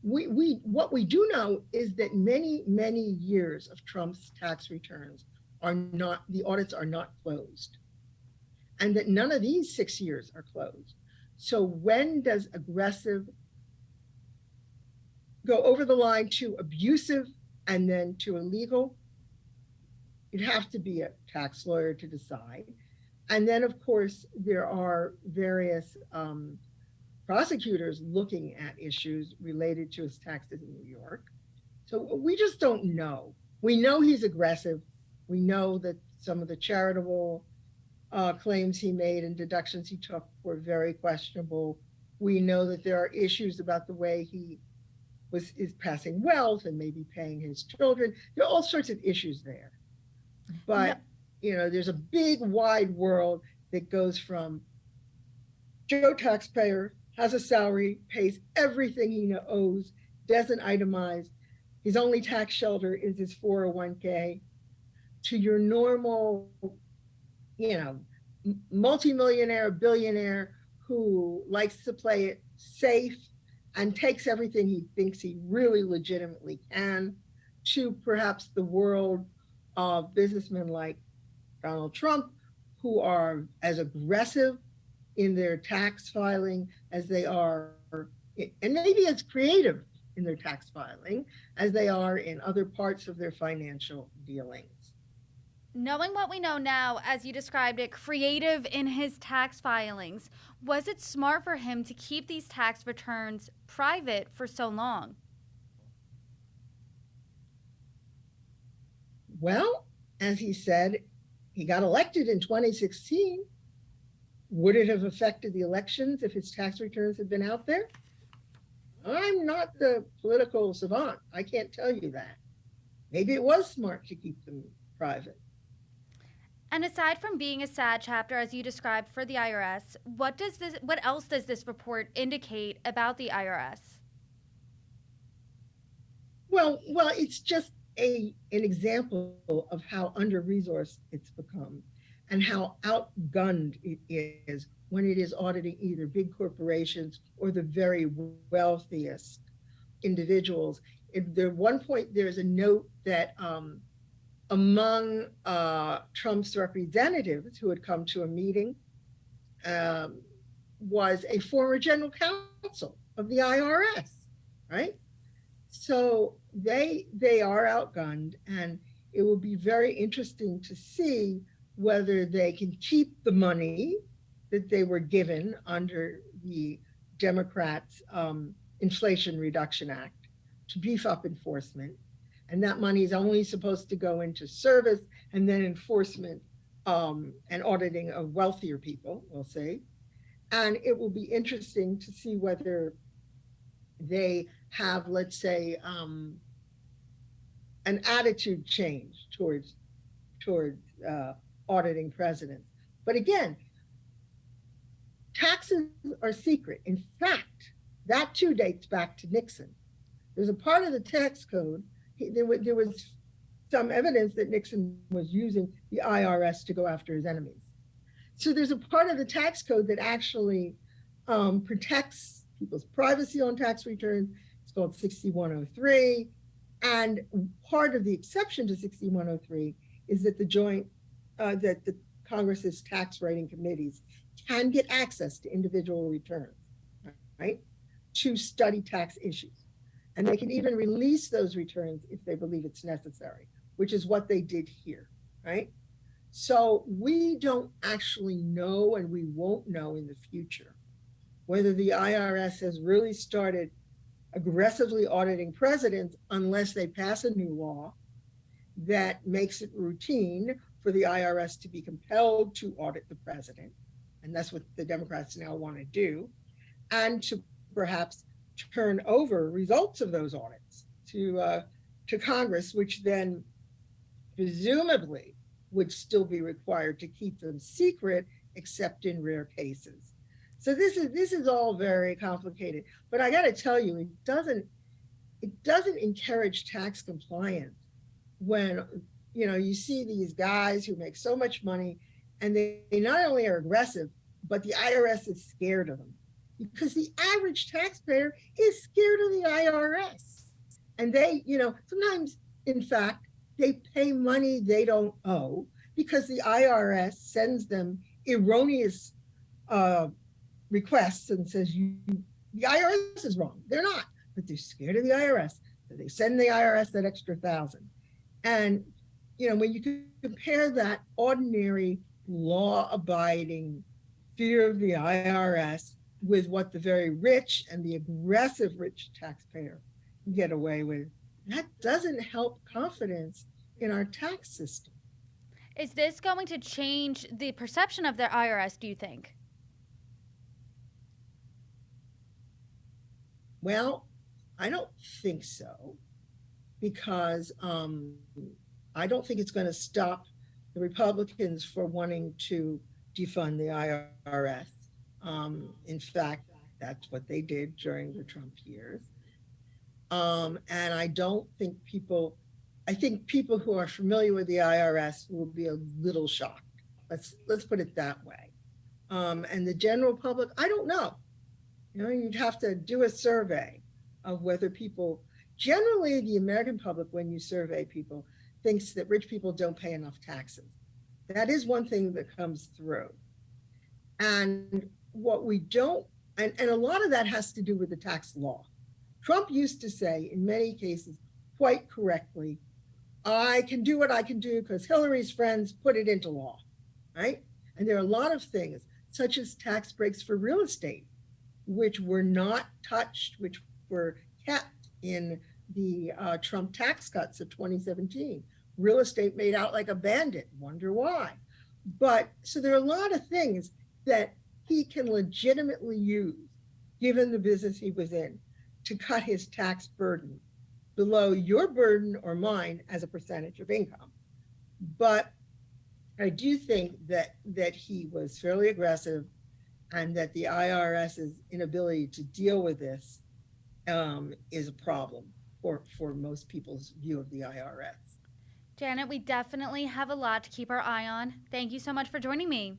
what we do know is that many years of Trump's tax returns are not, the audits are not closed, and that none of these 6 years are closed. So when does aggressive go over the line to abusive and then to illegal? You'd have to be a tax lawyer to decide. And then, of course, there are various prosecutors looking at issues related to his taxes in New York. So we just don't know. We know he's aggressive. We know that some of the charitable claims he made and deductions he took were very questionable. We know that there are issues about the way he is passing wealth and maybe paying his children. There are all sorts of issues there. But, there's a big wide world that goes from Joe taxpayer, has a salary, pays everything he owes, doesn't itemize. His only tax shelter is his 401k, to your normal, multimillionaire, billionaire who likes to play it safe and takes everything he thinks he really legitimately can, to perhaps the world of businessmen like Donald Trump, who are as aggressive in their tax filing as they are, and maybe as creative in their tax filing as they are in other parts of their financial dealings. Knowing what we know now, as you described it, creative in his tax filings, was it smart for him to keep these tax returns private for so long? Well, as he said, he got elected in 2016. Would it have affected the elections if his tax returns had been out there? I'm not the political savant. I can't tell you that. Maybe it was smart to keep them private. And aside from being a sad chapter, as you described, for the IRS, what else does this report indicate about the IRS? Well, it's just an example of how under-resourced it's become and how outgunned it is when it is auditing either big corporations or the very wealthiest individuals. At one point, there's a note that among Trump's representatives who had come to a meeting was a former general counsel of the IRS, right? So they are outgunned, and it will be very interesting to see whether they can keep the money that they were given under the Democrats' Inflation Reduction Act to beef up enforcement. And that money is only supposed to go into service and then enforcement and auditing of wealthier people, we'll say. And it will be interesting to see whether they have, let's say, an attitude change towards auditing presidents. But again, taxes are secret. In fact, that too dates back to Nixon. There's a part of the tax code, there was some evidence that Nixon was using the IRS to go after his enemies. So there's a part of the tax code that actually protects people's privacy on tax returns. It's called 6103. And part of the exception to 6103 is that that the Congress's tax writing committees can get access to individual returns, right, to study tax issues. And they can even release those returns if they believe it's necessary, which is what they did here, right? So we don't actually know, and we won't know in the future, whether the IRS has really started aggressively auditing presidents unless they pass a new law that makes it routine for the IRS to be compelled to audit the president. And that's what the Democrats now want to do, and to perhaps turn over results of those audits to Congress, which then presumably would still be required to keep them secret, except in rare cases. So this is all very complicated. But I got to tell you, it doesn't encourage tax compliance when you see these guys who make so much money, and they not only are aggressive, but the IRS is scared of them. because the average taxpayer is scared of the IRS. And they, sometimes, in fact, they pay money they don't owe because the IRS sends them erroneous requests and says, the IRS is wrong. They're not, but they're scared of the IRS. So they send the IRS that extra 1,000. And, when you compare that ordinary law-abiding fear of the IRS with what the very rich and the aggressive rich taxpayer get away with, that doesn't help confidence in our tax system. Is this going to change the perception of the IRS, do you think? Well, I don't think so, because I don't think it's going to stop the Republicans for wanting to defund the IRS. In fact, that's what they did during the Trump years. And I don't think I think people who are familiar with the IRS will be a little shocked. Let's put it that way. And the general public, I don't know. You'd have to do a survey of whether people, generally the American public, when you survey people, thinks that rich people don't pay enough taxes. That is one thing that comes through. And what we don't, and a lot of that has to do with the tax law. Trump used to say, in many cases, quite correctly, I can do what I can do because Hillary's friends put it into law, right? And there are a lot of things, such as tax breaks for real estate, which were not touched, which were kept in the Trump tax cuts of 2017. Real estate made out like a bandit, wonder why. But so there are a lot of things that he can legitimately use, given the business he was in, to cut his tax burden below your burden or mine as a percentage of income. But I do think that he was fairly aggressive, and that the IRS's inability to deal with this is a problem for most people's view of the IRS. Janet, we definitely have a lot to keep our eye on. Thank you so much for joining me.